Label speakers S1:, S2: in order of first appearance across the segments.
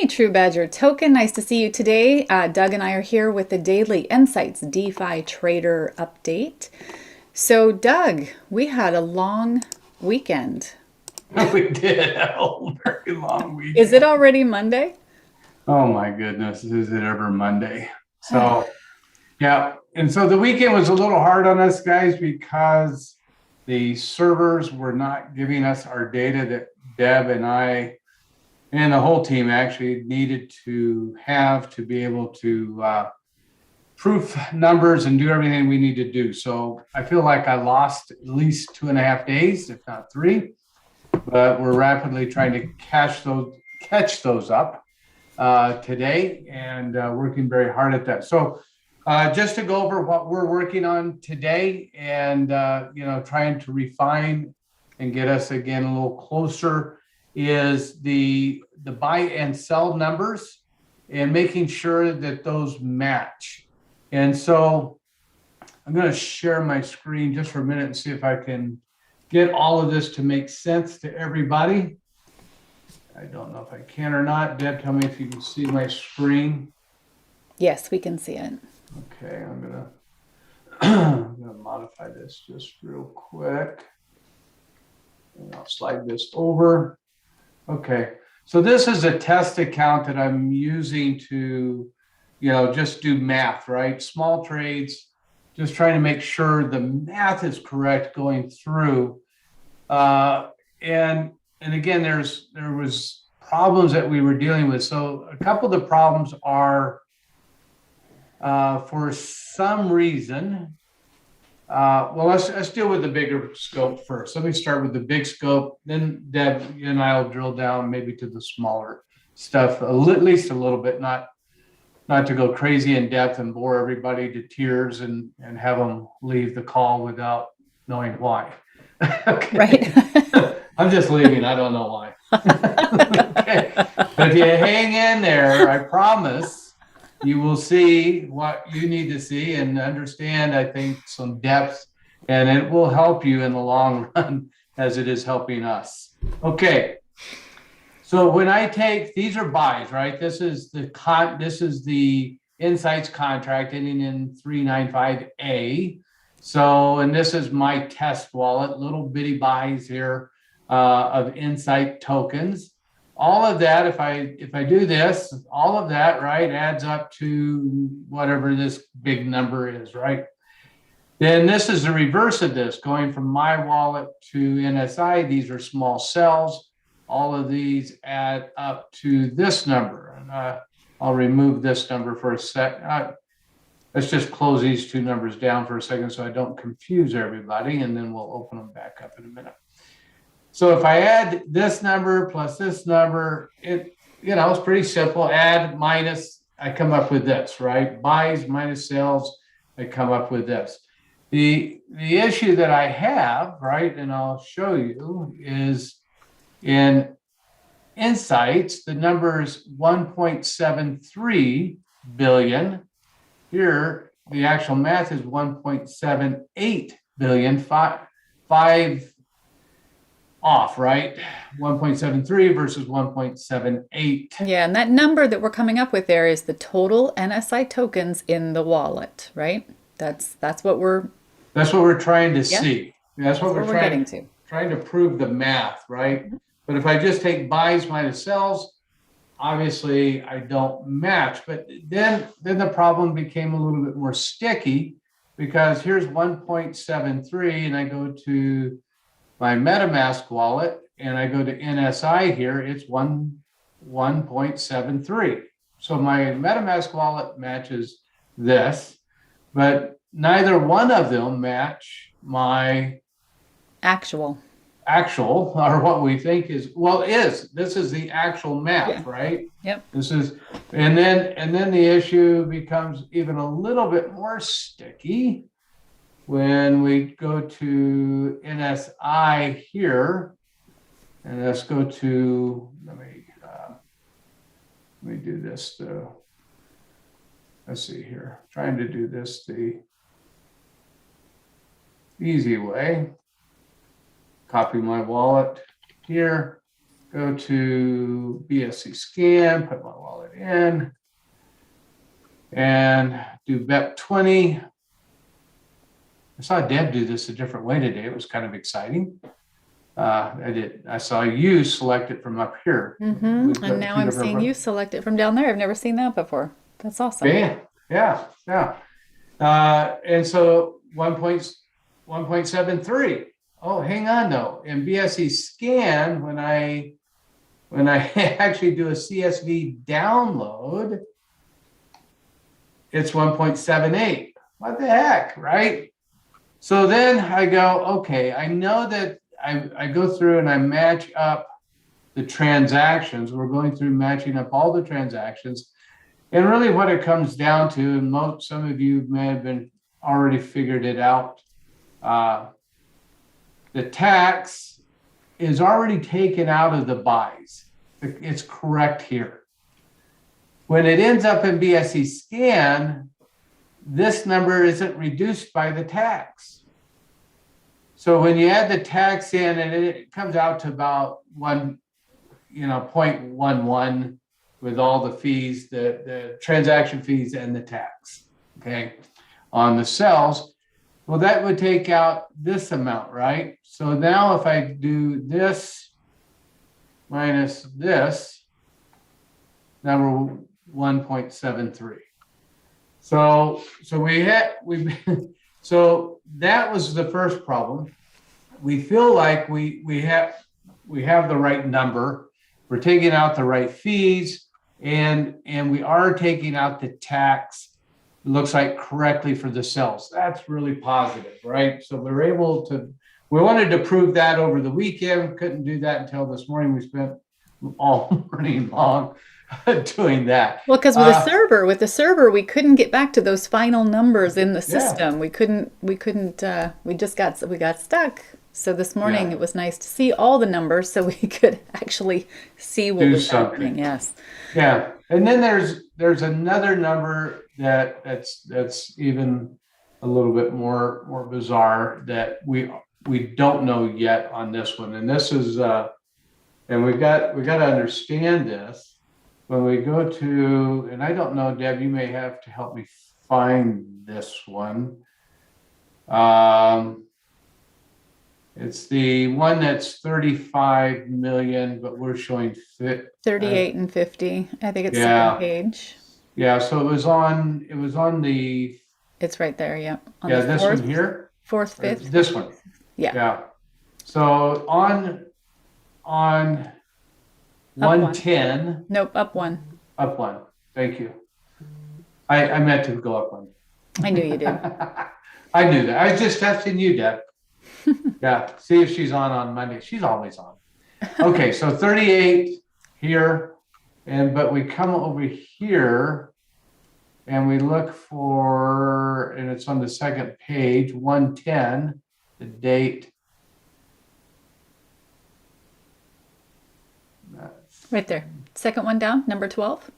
S1: Hey, True Badger Token. Nice to see you today. Doug and I are here with the daily nSights DeFi Trader update. So, Doug, we had a long weekend.
S2: We did have a very long
S1: Is it
S2: weekend.
S1: already Monday?
S2: Oh my goodness, is it ever Monday? So, yeah. And so the weekend was a little hard on us guys because the servers were not giving us our data that Deb and I and the whole team actually needed to have to be able to proof numbers and do everything we need to do. So I feel like I lost at least 2.5 days, if not three, but we're rapidly trying to catch those up today and working very hard at that. So just to go over what we're working on today and, trying to refine and get us again a little closer is the buy and sell numbers and making sure that those match. And so I'm going to share my screen just for a minute and see if I can get all of this to make sense to everybody. I don't know if I can or not. Deb, tell me if you can see my screen.
S1: Yes, we can see it.
S2: Okay, I'm gonna modify this just real quick. And I'll slide this over. Okay, so this is a test account that I'm using to, just do math, right? Small trades, just trying to make sure the math is correct going through. Uh, and and again, there was problems that we were dealing with. So a couple of the problems are for some reason. Well, let's deal with the bigger scope first. Let me start with the big scope. Then Deb and I'll drill down maybe to the smaller stuff, at least a little bit, not to go crazy in depth and bore everybody to tears and have them leave the call without knowing why. Okay.
S1: Right.
S2: I'm just leaving. I don't know why. Okay. But if you hang in there, I promise you will see what you need to see and understand, I think, some depth, and it will help you in the long run as it is helping us. Okay. So when I take, these are buys, right? This is the nSights contract ending in 395A. So, and this is my test wallet, little bitty buys here of nSight tokens. All of that, if I do this, all of that, right, adds up to whatever this big number is, right? Then this is the reverse of this, going from my wallet to NSI. These are small cells. All of these add up to this number. And I'll remove this number for a sec. Let's just close these two numbers down for a second so I don't confuse everybody, and then we'll open them back up in a minute. So if I add this number plus this number, it's pretty simple. Add, minus, I come up with this, right? Buys minus sales, I come up with this. The issue that I have, right, and I'll show you, is in nSights, the number is 1.73 billion. Here, the actual math is 1.78 billion, five off, right? 1.73 versus 1.78.
S1: Yeah, and that number that we're coming up with there is the total NSI tokens in the wallet, right? That's what we're
S2: trying to
S1: yeah,
S2: see. That's what
S1: that's
S2: we're
S1: what we're getting to.
S2: trying to prove the math, right? But if I just take buys minus sells, obviously I don't match. But then the problem became a little bit more sticky because here's 1.73 and I go to my MetaMask wallet and I go to NSI here, it's 1.73. So my MetaMask wallet matches this, but neither one of them match my
S1: Actual.
S2: actual, or what we think is, this is the actual
S1: Yeah.
S2: math, right?
S1: Yep.
S2: This is, and then the issue becomes even a little bit more sticky when we go to NSI here, and let's go to, let me do this. Let's see here, trying to do this the easy way. Copy my wallet here, go to BSC scan, put my wallet in, and do BEP20. I saw Deb do this a different way today. It was kind of exciting. I saw you select it from up here.
S1: And now I'm seeing you select it from down there. I've never seen that before. That's awesome.
S2: Yeah. And so 1.73. Oh, hang on though. In BSC scan, when I actually do a CSV download, it's 1.78. What the heck, right? So then I go, okay, I know that I go through and I match up the transactions. We're going through matching up all the transactions. And really what it comes down to, and some of you may have been already figured it out, the tax is already taken out of the buys. It's correct here. When it ends up in BSC scan, this number isn't reduced by the tax. So when you add the tax in, and it comes out to about 0.11 with all the fees, the transaction fees and the tax, okay, on the cells. Well, that would take out this amount, right? So now if I do this minus this, number 1.73. So that was the first problem. We feel like we have the right number. We're taking out the right fees, and we are taking out the tax. It looks like correctly for the cells. That's really positive, right? So we wanted to prove that over the weekend. Couldn't do that until this morning. We spent all morning long doing that.
S1: Well, because with the server, we couldn't get back to those final numbers in the system. Yeah. We got stuck. So this morning it was nice to see all the numbers so we could actually see what was happening. Yes.
S2: Yeah. And then there's another number that's even a little bit more bizarre that we don't know yet on this one. And this is and we got to understand this. When we go to, and I don't know, Deb, you may have to help me find this one. It's the one that's 35 million, but we're showing
S1: 38 and 50. I think it's second page.
S2: Yeah, so it was on the.
S1: It's right there, yep.
S2: Yeah, this one here.
S1: Fourth, fifth.
S2: This one.
S1: Yeah.
S2: So on 110.
S1: Nope, up one.
S2: Up one. Thank you. I meant to go up one.
S1: I knew you did.
S2: I knew that. I was just testing you, Deb. Yeah. See if she's on Monday. She's always on. Okay, so 38 here, but we come over here and we look for, and it's on the second page, 110, the date.
S1: Right there. Second one down, number 12.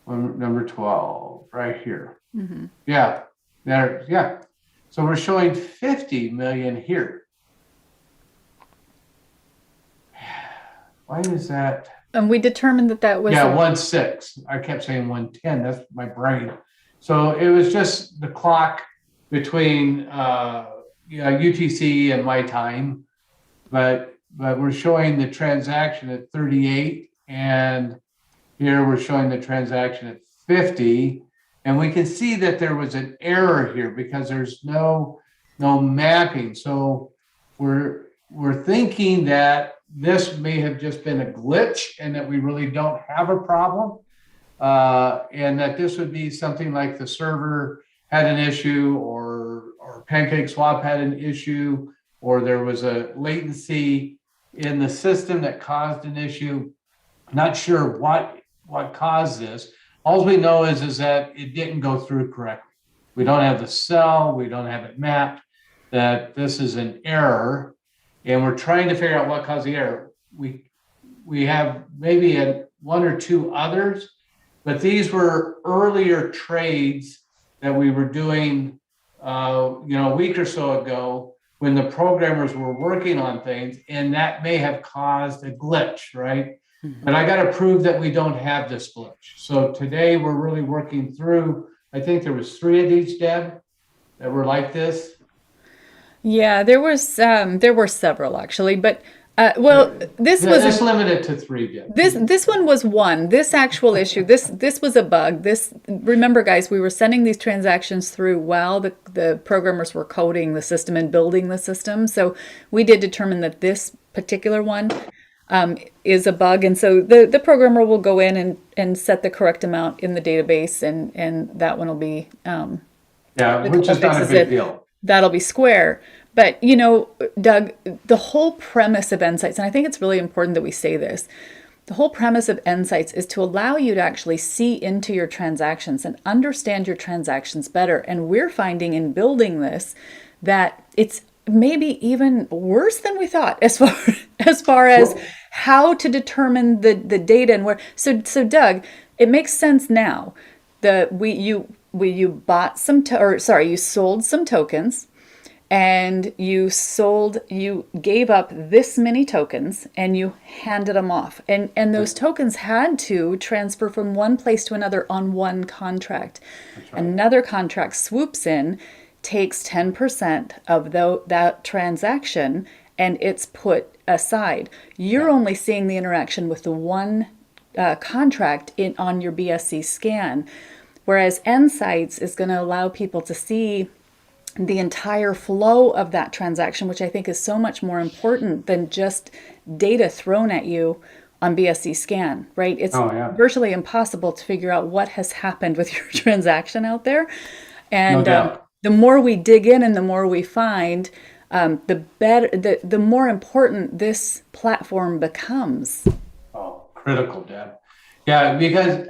S2: Number 12, right here.
S1: Mm-hmm.
S2: Yeah, there. Yeah. So we're showing 50 million here. Why is that?
S1: And we determined that was
S2: 1.6. I kept saying 1.10. That's my brain. So it was just the clock between UTC and my time, but we're showing the transaction at 38, and here we're showing the transaction at 50, and we can see that there was an error here because there's no mapping. So we're thinking that this may have just been a glitch and that we really don't have a problem, and that this would be something like the server had an issue, or PancakeSwap had an issue, or there was a latency in the system that caused an issue. Not sure what caused this. All we know is that it didn't go through correctly. We don't have the cell, we don't have it mapped, that this is an error, and we're trying to figure out what caused the error. We have maybe one or two others, but these were earlier trades that we were doing a week or so ago when the programmers were working on things, and that may have caused a glitch, right? But I got to prove that we don't have this glitch. So today we're really working through, I think there was 3 of these, Deb, that were like this.
S1: Yeah, there were several actually, but this was
S2: Let's limit it to 3, Deb.
S1: this one was one. This actual issue, this was a bug. This, remember guys, we were sending these transactions through while the programmers were coding the system and building the system. So we did determine that this particular one is a bug, and so the programmer will go in and set the correct amount in the database, and that one will be
S2: Which is not a big deal.
S1: That'll be square. But Doug, the whole premise of nSights, and I think it's really important that we say this, the whole premise of nSights is to allow you to actually see into your transactions and understand your transactions better. And we're finding in building this that it's maybe even worse than we thought as far as how to determine the data and where. So Doug, it makes sense now. You sold some tokens, and you gave up this many tokens and you handed them off, and those tokens had to transfer from one place to another on one contract. Right. Another contract swoops in, takes 10% of that transaction, and it's put aside. You're only seeing the interaction with the one contract on your BSC scan, whereas nSights is going to allow people to see the entire flow of that transaction, which I think is so much more important than just data thrown at you on BSC scan, right? It's virtually impossible to figure out what has happened with your transaction out there. And the more we dig in and the more we find, the better, the more important this platform becomes.
S2: Oh, critical, Deb. Yeah, because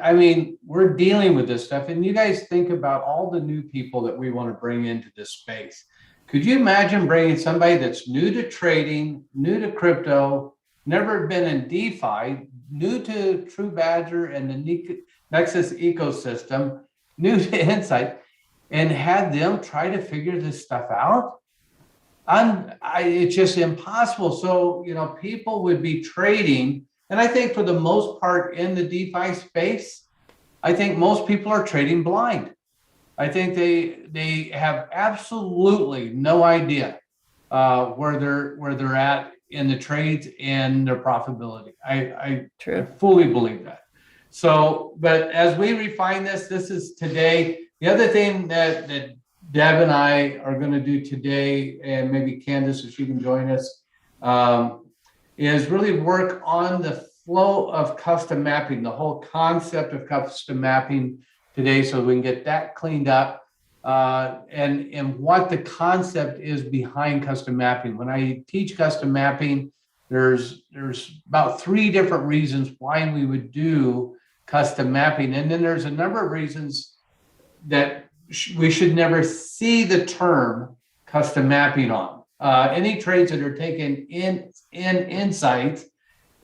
S2: we're dealing with this stuff, and you guys think about all the new people that we want to bring into this space. Could you imagine bringing somebody that's new to trading, new to crypto, never been in DeFi, new to True Badger and the Nexus ecosystem, new to nSight, and had them try to figure this stuff out? It's just impossible. So, people would be trading. And I think for the most part in the DeFi space, I think most people are trading blind. I think they have absolutely no idea where they're at in the trades and their profitability. I fully believe that. So, but as we refine this is today. The other thing that Deb and I are going to do today, and maybe Candace, if she can join us, is really work on the flow of custom mapping, the whole concept of custom mapping today, so we can get that cleaned up, and what the concept is behind custom mapping. When I teach custom mapping, there's about 3 different reasons why we would do custom mapping, and then there's a number of reasons that we should never see the term custom mapping on. Any trades that are taken in nSights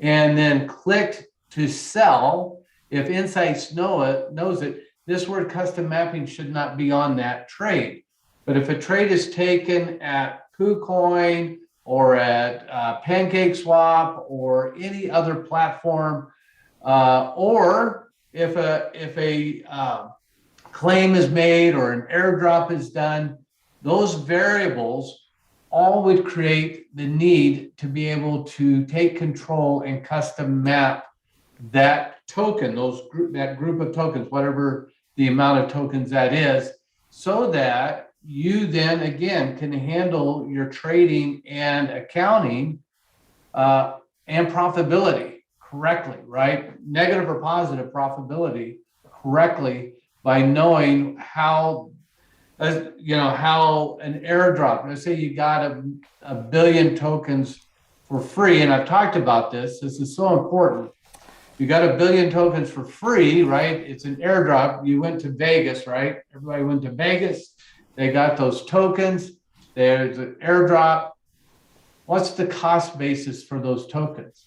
S2: and then clicked to sell, if nSights knows it, this word custom mapping should not be on that trade. But if a trade is taken at KuCoin or at PancakeSwap or any other platform, or if a claim is made or an airdrop is done, those variables all would create the need to be able to take control and custom map that token, that group of tokens, whatever the amount of tokens that is, so that you then again can handle your trading and accounting and profitability correctly, right? Negative or positive profitability correctly by knowing how an airdrop, let's say you got a billion tokens for free, and I've talked about this is so important. You got a billion tokens for free, right? It's an airdrop. You went to Vegas, right? Everybody went to Vegas. They got those tokens. There's an airdrop. What's the cost basis for those tokens?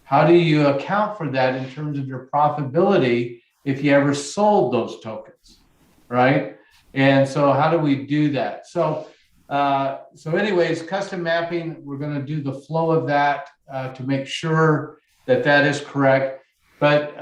S2: How do you account for that in terms of your profitability if you ever sold those tokens, right? And so how do we do that? So So anyways, custom mapping, we're going to do the flow of that to make sure that that is correct. But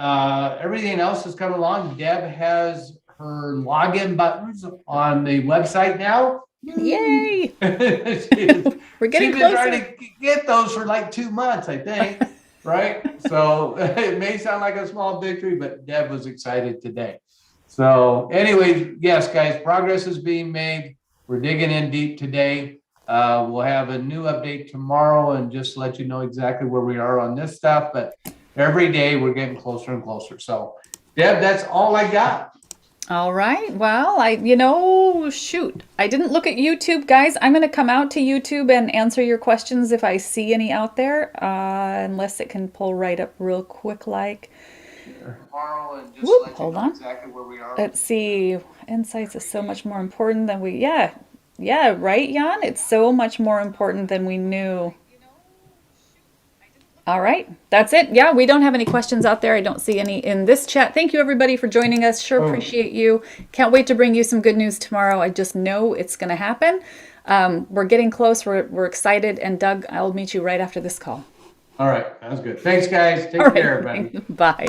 S2: everything else is coming along. Deb has her login buttons on the website now.
S1: Yay! We're getting
S2: She's been trying
S1: closer.
S2: to get those for like 2 months, I think. Right? So it may sound like a small victory, but Deb was excited today. So anyways, yes, guys, progress is being made. We're digging in deep today. We'll have a new update tomorrow and just let you know exactly where we are on this stuff. But every day we're getting closer and closer. So Deb, that's all I got.
S1: All right. Well, shoot, I didn't look at YouTube, guys. I'm going to come out to YouTube and answer your questions if I see any out there, unless it can pull right up real quick like. Whoop, hold on.
S2: Exactly where we are.
S1: Let's see. nSights is so much more important than we, yeah, right, Jan? It's so much more important than we knew. All right, that's it. Yeah, we don't have any questions out there. I don't see any in this chat. Thank you, everybody, for joining us. Sure appreciate you. Can't wait to bring you some good news tomorrow. I just know it's going to happen. We're getting close. We're excited. And Doug, I'll meet you right after this call.
S2: All right, sounds good. Thanks, guys. Take care, everybody.
S1: Bye.